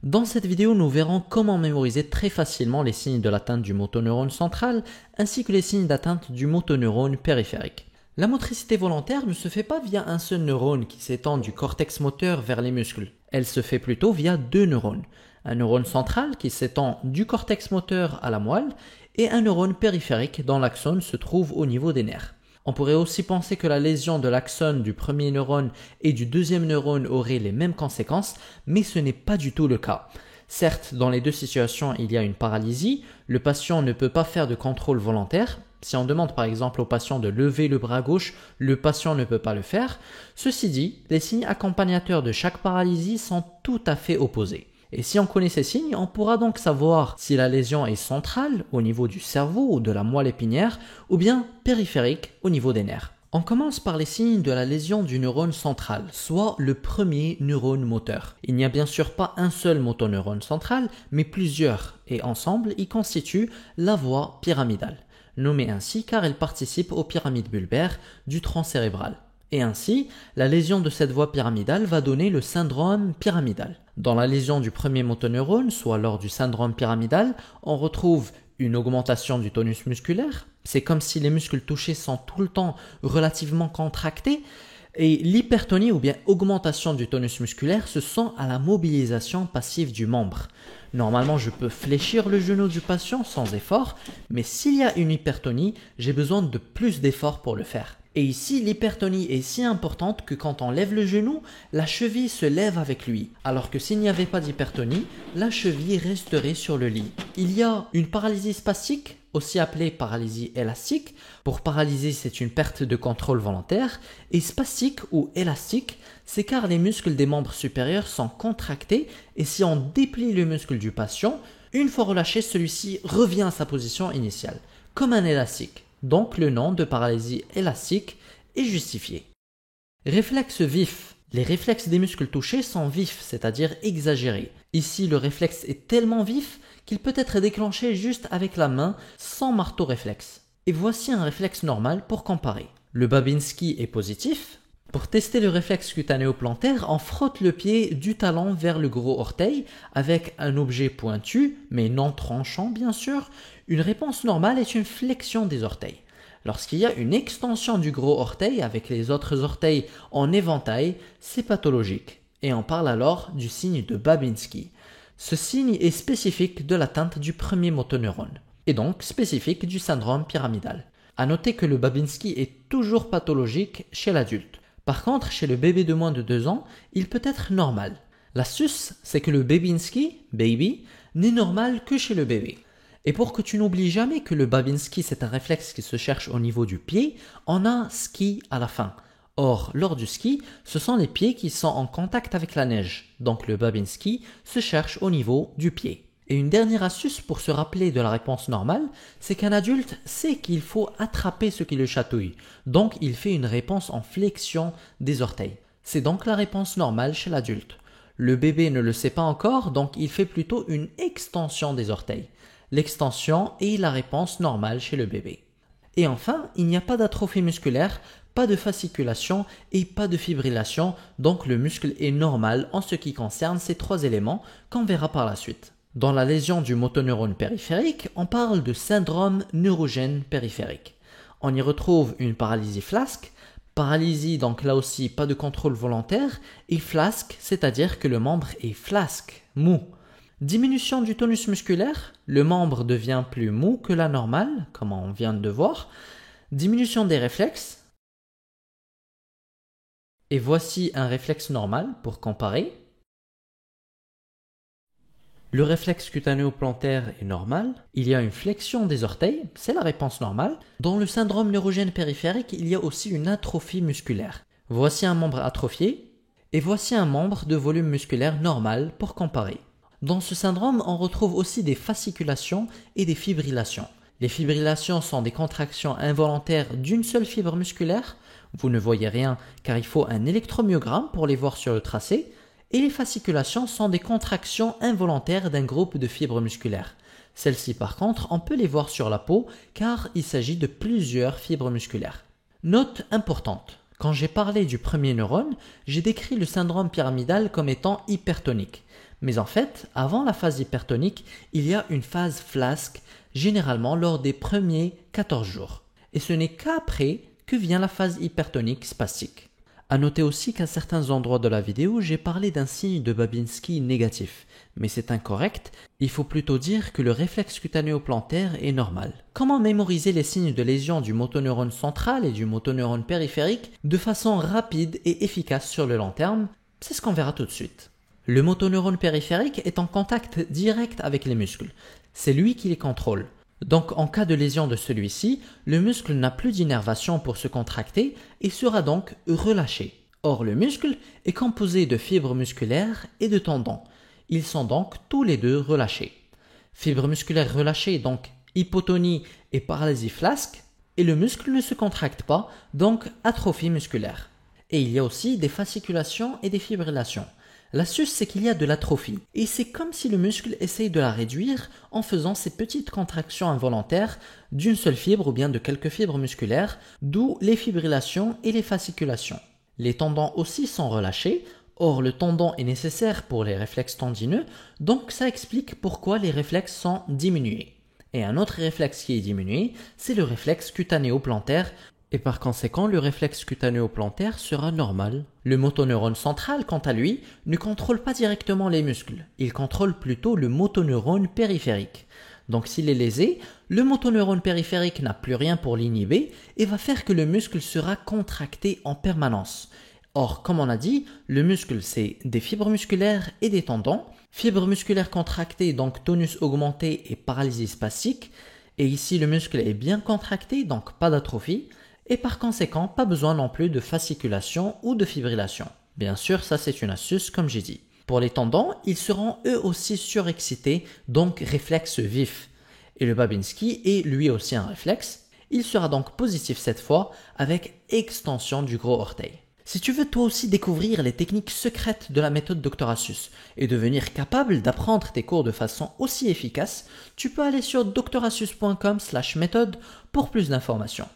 Dans cette vidéo, nous verrons comment mémoriser très facilement les signes de l'atteinte du motoneurone central ainsi que les signes d'atteinte du motoneurone périphérique. La motricité volontaire ne se fait pas via un seul neurone qui s'étend du cortex moteur vers les muscles. Elle se fait plutôt via deux neurones. Un neurone central qui s'étend du cortex moteur à la moelle et un neurone périphérique dont l'axone se trouve au niveau des nerfs. On pourrait aussi penser que la lésion de l'axone du premier neurone et du deuxième neurone aurait les mêmes conséquences, mais ce n'est pas du tout le cas. Certes, dans les deux situations, il y a une paralysie, le patient ne peut pas faire de contrôle volontaire. Si on demande par exemple au patient de lever le bras gauche, le patient ne peut pas le faire. Ceci dit, les signes accompagnateurs de chaque paralysie sont tout à fait opposés. Et si on connaît ces signes, on pourra donc savoir si la lésion est centrale au niveau du cerveau ou de la moelle épinière ou bien périphérique au niveau des nerfs. On commence par les signes de la lésion du neurone central, soit le premier neurone moteur. Il n'y a bien sûr pas un seul motoneurone central, mais plusieurs, et ensemble, ils constituent la voie pyramidale, nommée ainsi car elle participe aux pyramides bulbaires du tronc cérébral. Et ainsi, la lésion de cette voie pyramidale va donner le syndrome pyramidal. Dans la lésion du premier motoneurone, soit lors du syndrome pyramidal, on retrouve une augmentation du tonus musculaire. C'est comme si les muscles touchés sont tout le temps relativement contractés. Et l'hypertonie ou bien augmentation du tonus musculaire se sent à la mobilisation passive du membre. Normalement, je peux fléchir le genou du patient sans effort, mais s'il y a une hypertonie, j'ai besoin de plus d'efforts pour le faire. Et ici, l'hypertonie est si importante que quand on lève le genou, la cheville se lève avec lui. Alors que s'il n'y avait pas d'hypertonie, la cheville resterait sur le lit. Il y a une paralysie spastique, aussi appelée paralysie élastique. Pour paralysie, c'est une perte de contrôle volontaire. Et spastique ou élastique, c'est car les muscles des membres supérieurs sont contractés et si on déplie le muscle du patient, une fois relâché, celui-ci revient à sa position initiale, comme un élastique. Donc le nom de paralysie élastique est justifié. Réflexe vif. Les réflexes des muscles touchés sont vifs, c'est-à-dire exagérés. Ici, le réflexe est tellement vif qu'il peut être déclenché juste avec la main, sans marteau réflexe. Et voici un réflexe normal pour comparer. Le Babinski est positif. Pour tester le réflexe cutanéo-plantaire, on frotte le pied du talon vers le gros orteil avec un objet pointu, mais non tranchant bien sûr. Une réponse normale est une flexion des orteils. Lorsqu'il y a une extension du gros orteil avec les autres orteils en éventail, c'est pathologique. Et on parle alors du signe de Babinski. Ce signe est spécifique de l'atteinte du premier motoneurone, et donc spécifique du syndrome pyramidal. A noter que le Babinski est toujours pathologique chez l'adulte. Par contre, chez le bébé de moins de 2 ans, il peut être normal. L'astuce, c'est que le Babinski, baby, n'est normal que chez le bébé. Et pour que tu n'oublies jamais que le Babinski, c'est un réflexe qui se cherche au niveau du pied, on a ski à la fin. Or, lors du ski, ce sont les pieds qui sont en contact avec la neige. Donc le Babinski se cherche au niveau du pied. Et une dernière astuce pour se rappeler de la réponse normale, c'est qu'un adulte sait qu'il faut attraper ce qui le chatouille. Donc il fait une réponse en flexion des orteils. C'est donc la réponse normale chez l'adulte. Le bébé ne le sait pas encore, donc il fait plutôt une extension des orteils. L'extension est la réponse normale chez le bébé. Et enfin, il n'y a pas d'atrophie musculaire, pas de fasciculation et pas de fibrillation, donc le muscle est normal en ce qui concerne ces 3 éléments qu'on verra par la suite. Dans la lésion du motoneurone périphérique, on parle de syndrome neurogène périphérique. On y retrouve une paralysie flasque, paralysie donc là aussi pas de contrôle volontaire, et flasque, c'est-à-dire que le membre est flasque, mou. Diminution du tonus musculaire, le membre devient plus mou que la normale, comme on vient de voir. Diminution des réflexes. Et voici un réflexe normal pour comparer. Le réflexe cutanéo-plantaire est normal. Il y a une flexion des orteils, c'est la réponse normale. Dans le syndrome neurogène périphérique, il y a aussi une atrophie musculaire. Voici un membre atrophié et voici un membre de volume musculaire normal pour comparer. Dans ce syndrome, on retrouve aussi des fasciculations et des fibrillations. Les fibrillations sont des contractions involontaires d'une seule fibre musculaire. Vous ne voyez rien car il faut un électromyogramme pour les voir sur le tracé. Et les fasciculations sont des contractions involontaires d'un groupe de fibres musculaires. Celles-ci par contre, on peut les voir sur la peau car il s'agit de plusieurs fibres musculaires. Note importante, quand j'ai parlé du premier neurone, j'ai décrit le syndrome pyramidal comme étant hypertonique. Mais en fait, avant la phase hypertonique, il y a une phase flasque, généralement lors des premiers 14 jours. Et ce n'est qu'après que vient la phase hypertonique spastique. À noter aussi qu'à certains endroits de la vidéo, j'ai parlé d'un signe de Babinski négatif, mais c'est incorrect, il faut plutôt dire que le réflexe cutanéo-plantaire est normal. Comment mémoriser les signes de lésion du motoneurone central et du motoneurone périphérique de façon rapide et efficace sur le long terme? C'est ce qu'on verra tout de suite. Le motoneurone périphérique est en contact direct avec les muscles, c'est lui qui les contrôle. Donc en cas de lésion de celui-ci, le muscle n'a plus d'innervation pour se contracter et sera donc relâché. Or le muscle est composé de fibres musculaires et de tendons. Ils sont donc tous les deux relâchés. Fibres musculaires relâchées, donc hypotonie et paralysie flasque, et le muscle ne se contracte pas, donc atrophie musculaire. Et il y a aussi des fasciculations et des fibrillations. L'astuce, c'est qu'il y a de l'atrophie, et c'est comme si le muscle essaye de la réduire en faisant ces petites contractions involontaires d'une seule fibre ou bien de quelques fibres musculaires, d'où les fibrillations et les fasciculations. Les tendons aussi sont relâchés, or le tendon est nécessaire pour les réflexes tendineux, donc ça explique pourquoi les réflexes sont diminués. Et un autre réflexe qui est diminué, c'est le réflexe cutanéo-plantaire, et par conséquent, le réflexe cutanéo-plantaire sera normal. Le motoneurone central, quant à lui, ne contrôle pas directement les muscles. Il contrôle plutôt le motoneurone périphérique. Donc s'il est lésé, le motoneurone périphérique n'a plus rien pour l'inhiber et va faire que le muscle sera contracté en permanence. Or, comme on a dit, le muscle c'est des fibres musculaires et des tendons. Fibres musculaires contractées, donc tonus augmenté et paralysie spastique. Et ici, le muscle est bien contracté, donc pas d'atrophie. Et par conséquent, pas besoin non plus de fasciculation ou de fibrillation. Bien sûr, ça c'est une astuce comme j'ai dit. Pour les tendons, ils seront eux aussi surexcités, donc réflexe vif. Et le Babinski est lui aussi un réflexe. Il sera donc positif cette fois avec extension du gros orteil. Si tu veux toi aussi découvrir les techniques secrètes de la méthode Dr Assus et devenir capable d'apprendre tes cours de façon aussi efficace, tu peux aller sur drassus.com/méthode pour plus d'informations.